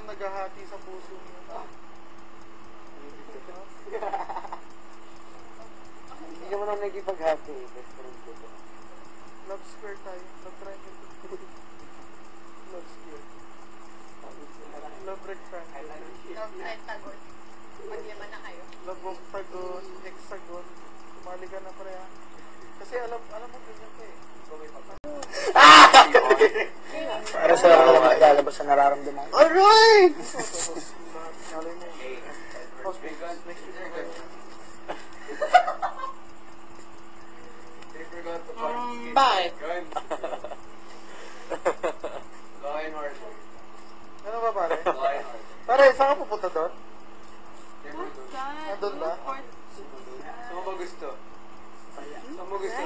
kayong naghahati sa puso niyo. Hindi naman ako nagipaghati. Best friend ko to. Love square tayo. Love triangle. Love square. Love rectangle. Love pentagon. Magyaman na kayo. Love octagon. Hexagon. Tumali ka na pre ha. Kasi alam mo ganyan ka eh. Para sa lalabas sa nararamdaman. Alright! Bye! Ano ba pare? Pare, saan ka pupunta doon? Doon ba? Saan mo gusto? Saan mo gusto?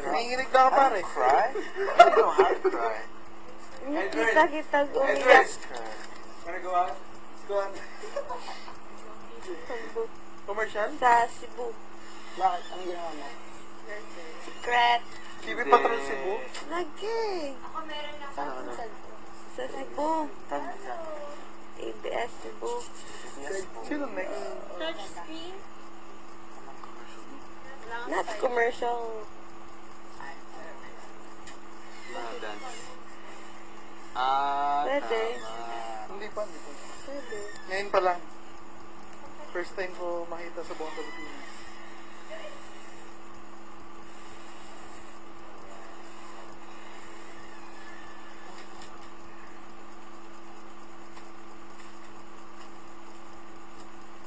Nanginginig na ka pare. Cry? I don't have to cry. Kita umiyak. Wanna go out? Let's go out. Commercial? Sa Cebu. Bakit? Anong ginawa mo? Secret. TV Patrol Cebu? Lagi. Ako meron na Ano, ano? Sa Cebu. ABS Cebu. Sino next? touch screen. Not commercial. Dance. Pwede. Hindi pa. Pwede. Ngayon pa lang. First time ko makita sa buong Pilipinas.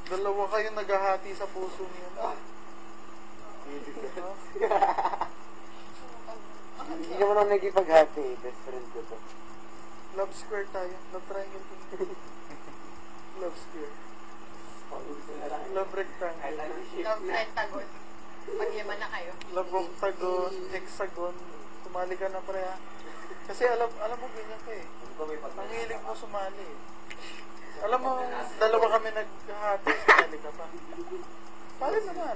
Dalawa kayong naghahati sa puso niyo. Hindi naman ako nagipaghati. Best friend ko to. Love square tayo. Love triangle. Love square. Love rectangle. Love pentagon. Magyaman na kayo. Love octagon. Hexagon. Tumali ka na pre ha. Kasi alam mo ganyan ka eh. Ang hilig mo sumali eh. Alam mo, dalawa kami naghahati. Sumali ka pa. Pali naman.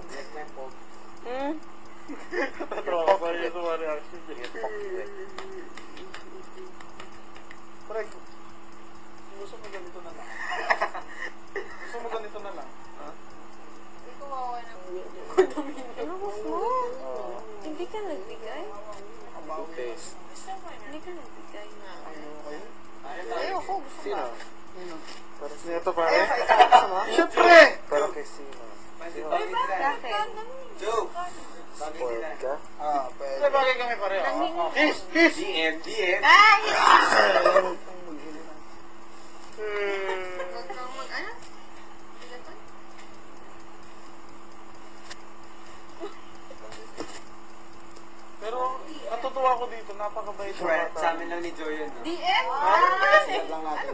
Tatrawa pa rin yung sumali actually. Pre, gusto mo ganito na lang. Gusto mo ganito na lang. Ha? Hindi ko wawa na. Ano gusto mo? Hindi ka nagbigay? Hindi ka nagbigay na. Ayoko, gusto Sino? mo. Para sa ito pare. Siyempre! Pero kay sino? Bakit? Joe! Spoiled ka? Pre, bagay kami pare. Nanginginig. Kiss! DM! DM! Ay! Kiss! Huwag kang mag-ano? Ilan to? Pero, natutuwa ko dito, napakabait na Friend, bata. sa amin lang ni Joe yun. no? DM? Ano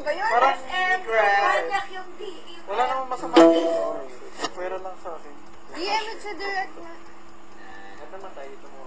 ba yun? Parang, Manyak yung DM. wala namang masama dito. Pwera lang sa akin. DM it sa direct na. At naman tayo ito mo.